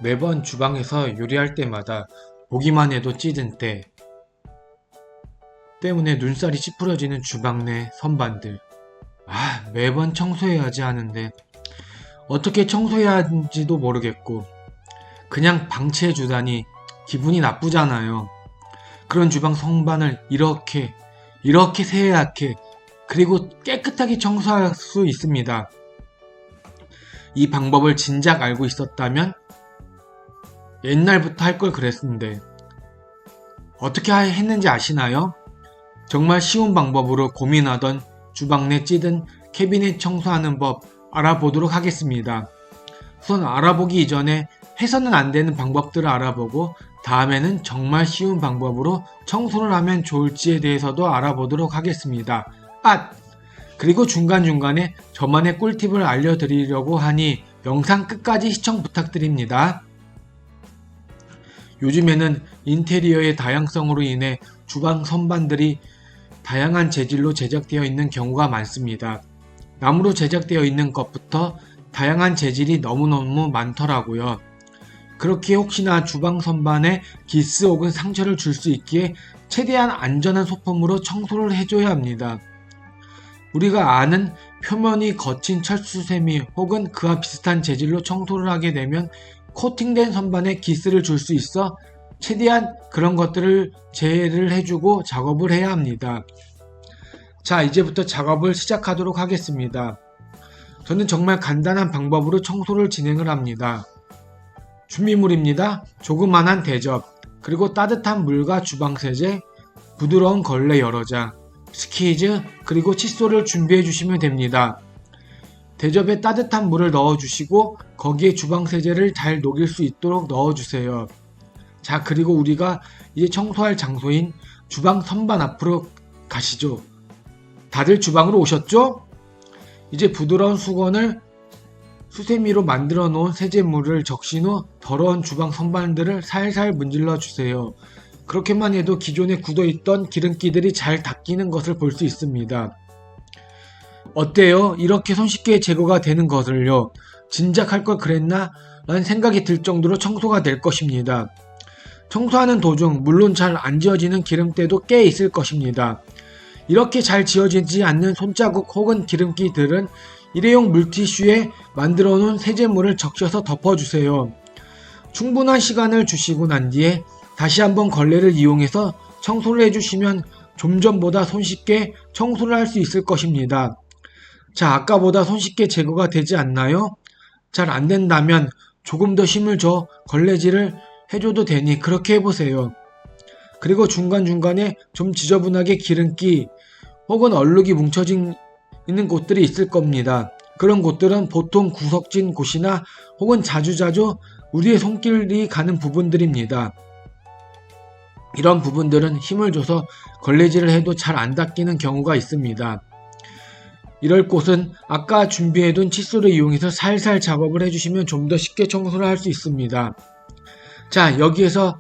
매번 주방에서 요리할 때마다 보기만 해도 찌든 때 때문에 눈살이 찌푸려지는 주방 내 선반들. 매번 청소해야지 하는데 어떻게 청소해야 하는지도 모르겠고 그냥 방치해 주다니 기분이 나쁘잖아요. 그런 주방 선반을 이렇게 새하얗게 그리고 깨끗하게 청소할 수 있습니다. 이 방법을 진작 알고 있었다면 옛날부터 할 걸 그랬는데 어떻게 했는지 아시나요? 정말 쉬운 방법으로 고민하던 주방 내 찌든 캐비넷 청소하는 법 알아보도록 하겠습니다. 우선 알아보기 이전에 해서는 안 되는 방법들을 알아보고 다음에는 정말 쉬운 방법으로 청소를 하면 좋을지에 대해서도 알아보도록 하겠습니다. 그리고 중간중간에 저만의 꿀팁을 알려드리려고 하니 영상 끝까지 시청 부탁드립니다. 요즘에는 인테리어의 다양성으로 인해 주방 선반들이 다양한 재질로 제작되어 있는 경우가 많습니다. 나무로 제작되어 있는 것부터 다양한 재질이 너무너무 많더라고요. 그렇게 혹시나 주방 선반에 기스 혹은 상처를 줄 수 있기에 최대한 안전한 소품으로 청소를 해줘야 합니다. 우리가 아는 표면이 거친 철수세미 혹은 그와 비슷한 재질로 청소를 하게 되면 코팅된 선반에 기스를 줄 수 있어 최대한 그런 것들을 제외를 해주고 작업을 해야 합니다. 자, 이제부터 작업을 시작하도록 하겠습니다. 저는 정말 간단한 방법으로 청소를 진행을 합니다. 준비물입니다. 조그만한 대접, 그리고 따뜻한 물과 주방세제, 부드러운 걸레 여러 장, 스키즈, 그리고 칫솔을 준비해 주시면 됩니다. 대접에 따뜻한 물을 넣어주시고 거기에 주방세제를 잘 녹일 수 있도록 넣어주세요. 자, 그리고 우리가 이제 청소할 장소인 주방 선반 앞으로 가시죠. 다들 주방으로 오셨죠? 이제 부드러운 수건을 수세미로 만들어 놓은 세제물을 적신 후 더러운 주방 선반들을 살살 문질러 주세요. 그렇게만 해도 기존에 굳어있던 기름기들이 잘 닦이는 것을 볼 수 있습니다. 어때요? 이렇게 손쉽게 제거가 되는 것을요. 진작 할 걸 그랬나? 라는 생각이 들 정도로 청소가 될 것입니다. 청소하는 도중 물론 잘 안 지워지는 기름때도 꽤 있을 것입니다. 이렇게 잘 지워지지 않는 손자국 혹은 기름기들은 일회용 물티슈에 만들어 놓은 세제물을 적셔서 덮어주세요. 충분한 시간을 주시고 난 뒤에 다시 한번 걸레를 이용해서 청소를 해주시면 좀 전보다 손쉽게 청소를 할 수 있을 것입니다. 자, 아까보다 손쉽게 제거가 되지 않나요? 잘 안 된다면 조금 더 힘을 줘 걸레질을 해줘도 되니 그렇게 해보세요. 그리고 중간중간에 좀 지저분하게 기름기 혹은 얼룩이 뭉쳐진 있는 곳들이 있을 겁니다. 그런 곳들은 보통 구석진 곳이나 혹은 자주자주 우리의 손길이 가는 부분들입니다. 이런 부분들은 힘을 줘서 걸레질을 해도 잘 안 닦이는 경우가 있습니다. 이럴 곳은 아까 준비해둔 칫솔을 이용해서 살살 작업을 해주시면 좀 더 쉽게 청소를 할 수 있습니다. 자, 여기에서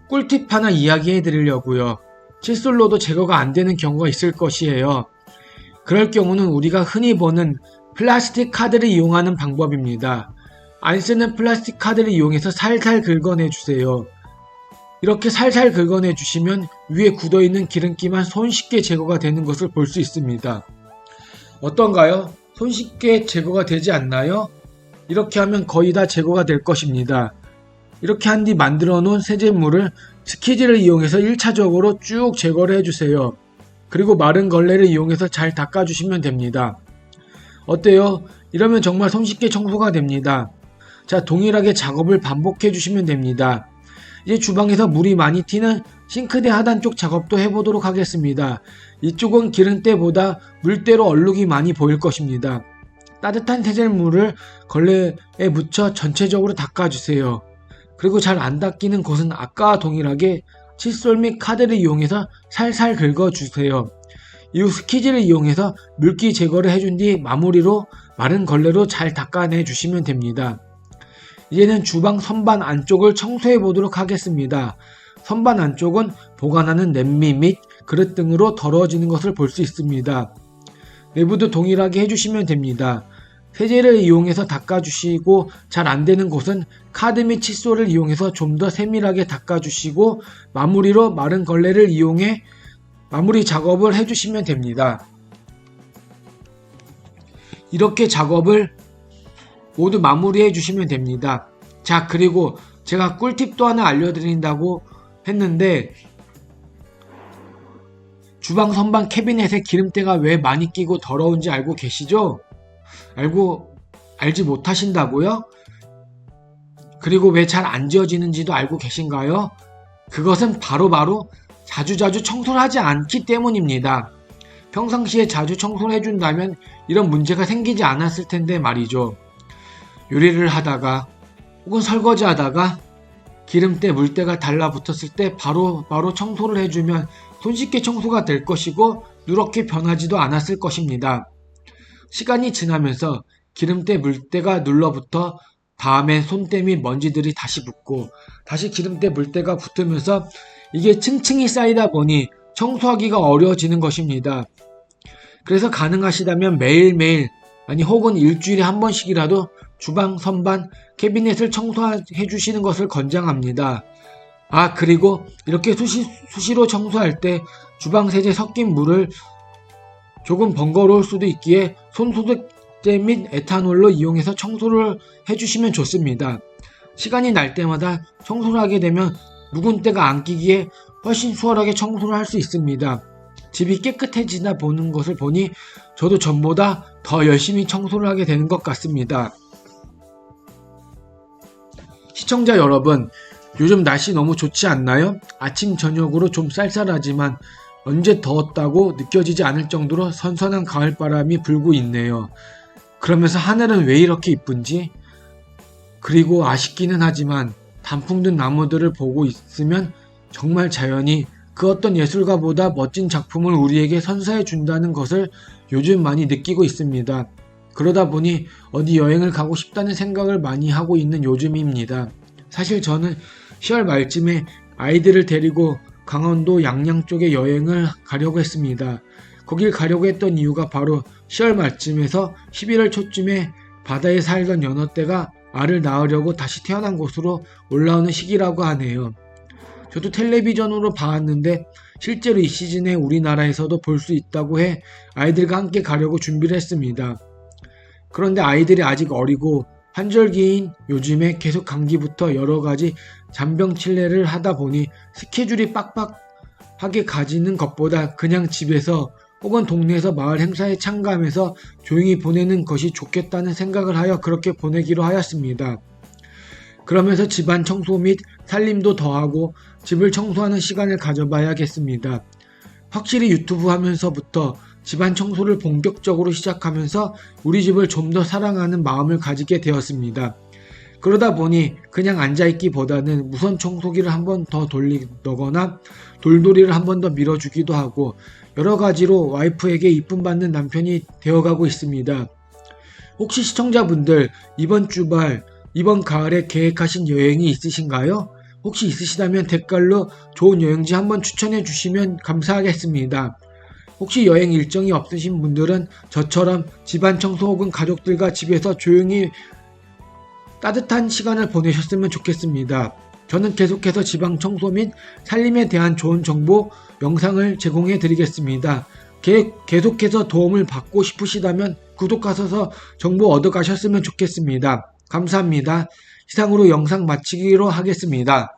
꿀팁 하나 이야기해 드리려고요. 칫솔로도 제거가 안 되는 경우가 있을 것이에요. 그럴 경우는 우리가 흔히 보는 플라스틱 카드를 이용하는 방법입니다. 안 쓰는 플라스틱 카드를 이용해서 살살 긁어내 주세요. 이렇게 살살 긁어내 주시면 위에 굳어있는 기름기만 손쉽게 제거가 되는 것을 볼 수 있습니다. 어떤가요? 손쉽게 제거가 되지 않나요? 이렇게 하면 거의 다 제거가 될 것입니다. 이렇게 한 뒤 만들어 놓은 세제물을 스키즈를 이용해서 1차적으로 쭉 제거를 해주세요. 그리고 마른 걸레를 이용해서 잘 닦아주시면 됩니다. 어때요? 이러면 정말 손쉽게 청소가 됩니다. 자, 동일하게 작업을 반복해 주시면 됩니다. 이제 주방에서 물이 많이 튀는 싱크대 하단 쪽 작업도 해보도록 하겠습니다. 이쪽은 기름때보다 물때로 얼룩이 많이 보일 것입니다. 따뜻한 세제물을 걸레에 묻혀 전체적으로 닦아주세요. 그리고 잘 안 닦이는 곳은 아까와 동일하게 칫솔 및 카드를 이용해서 살살 긁어주세요. 이후 스키즈를 이용해서 물기 제거를 해준 뒤 마무리로 마른 걸레로 잘 닦아내 주시면 됩니다. 이제는 주방 선반 안쪽을 청소해 보도록 하겠습니다. 선반 안쪽은 보관하는 냄비 및 그릇 등으로 더러워지는 것을 볼 수 있습니다. 내부도 동일하게 해주시면 됩니다. 세제를 이용해서 닦아주시고 잘 안되는 곳은 카드 및 칫솔을 이용해서 좀 더 세밀하게 닦아주시고 마무리로 마른 걸레를 이용해 마무리 작업을 해주시면 됩니다. 이렇게 작업을 모두 마무리해 주시면 됩니다. 자, 그리고 제가 꿀팁도 하나 알려드린다고 했는데 주방 선반 캐비넷에 기름때가 왜 많이 끼고 더러운지 알고 계시죠? 알지 못하신다고요? 그리고 왜 잘 안 지워지는지도 알고 계신가요? 그것은 바로 자주자주 청소를 하지 않기 때문입니다. 평상시에 자주 청소를 해준다면 이런 문제가 생기지 않았을 텐데 말이죠. 요리를 하다가 혹은 설거지 하다가 기름때, 물때가 달라붙었을 때 바로 청소를 해주면 손쉽게 청소가 될 것이고 누렇게 변하지도 않았을 것입니다. 시간이 지나면서 기름때, 물때가 눌러붙어 다음엔 손때 및 먼지들이 다시 붙고 다시 기름때, 물때가 붙으면서 이게 층층이 쌓이다 보니 청소하기가 어려워지는 것입니다. 그래서 가능하시다면 매일매일 아니 혹은 일주일에 한 번씩이라도 주방 선반 캐비넷을 청소해 주시는 것을 권장합니다. 아, 그리고 이렇게 수시로 청소할 때 주방 세제 섞인 물을 조금 번거로울 수도 있기에 손소독제 및 에탄올로 이용해서 청소를 해주시면 좋습니다. 시간이 날 때마다 청소를 하게 되면 묵은 때가 안 끼기에 훨씬 수월하게 청소를 할 수 있습니다. 집이 깨끗해지다 보는 것을 보니 저도 전보다 더 열심히 청소를 하게 되는 것 같습니다. 시청자 여러분, 요즘 날씨 너무 좋지 않나요? 아침 저녁으로 좀 쌀쌀하지만 언제 더웠다고 느껴지지 않을 정도로 선선한 가을바람이 불고 있네요. 그러면서 하늘은 왜 이렇게 이쁜지? 그리고 아쉽기는 하지만 단풍 든 나무들을 보고 있으면 정말 자연이 그 어떤 예술가보다 멋진 작품을 우리에게 선사해 준다는 것을 요즘 많이 느끼고 있습니다. 그러다 보니 어디 여행을 가고 싶다는 생각을 많이 하고 있는 요즘입니다. 사실 저는 10월 말쯤에 아이들을 데리고 강원도 양양 쪽에 여행을 가려고 했습니다. 거길 가려고 했던 이유가 바로 10월 말쯤에서 11월 초쯤에 바다에 살던 연어떼가 알을 낳으려고 다시 태어난 곳으로 올라오는 시기라고 하네요. 저도 텔레비전으로 봤는데 실제로 이 시즌에 우리나라에서도 볼 수 있다고 해 아이들과 함께 가려고 준비를 했습니다. 그런데 아이들이 아직 어리고 환절기인 요즘에 계속 감기부터 여러가지 잔병치레를 하다 보니 스케줄이 빡빡하게 가지는 것보다 그냥 집에서 혹은 동네에서 마을 행사에 참가하면서 조용히 보내는 것이 좋겠다는 생각을 하여 그렇게 보내기로 하였습니다. 그러면서 집안 청소 및 살림도 더하고 집을 청소하는 시간을 가져봐야겠습니다. 확실히 유튜브 하면서부터 집안 청소를 본격적으로 시작하면서 우리 집을 좀 더 사랑하는 마음을 가지게 되었습니다. 그러다 보니 그냥 앉아있기보다는 무선 청소기를 한 번 더 돌리거나 돌돌이를 한 번 더 밀어주기도 하고 여러 가지로 와이프에게 이쁨 받는 남편이 되어가고 있습니다. 혹시 시청자분들 이번 주말, 이번 가을에 계획하신 여행이 있으신가요? 혹시 있으시다면 댓글로 좋은 여행지 한번 추천해 주시면 감사하겠습니다. 혹시 여행 일정이 없으신 분들은 저처럼 집안 청소 혹은 가족들과 집에서 조용히 따뜻한 시간을 보내셨으면 좋겠습니다. 저는 계속해서 집안 청소 및 살림에 대한 좋은 정보 영상을 제공해 드리겠습니다. 계속해서 도움을 받고 싶으시다면 구독하셔서 정보 얻어 가셨으면 좋겠습니다. 감사합니다. 이상으로 영상 마치기로 하겠습니다.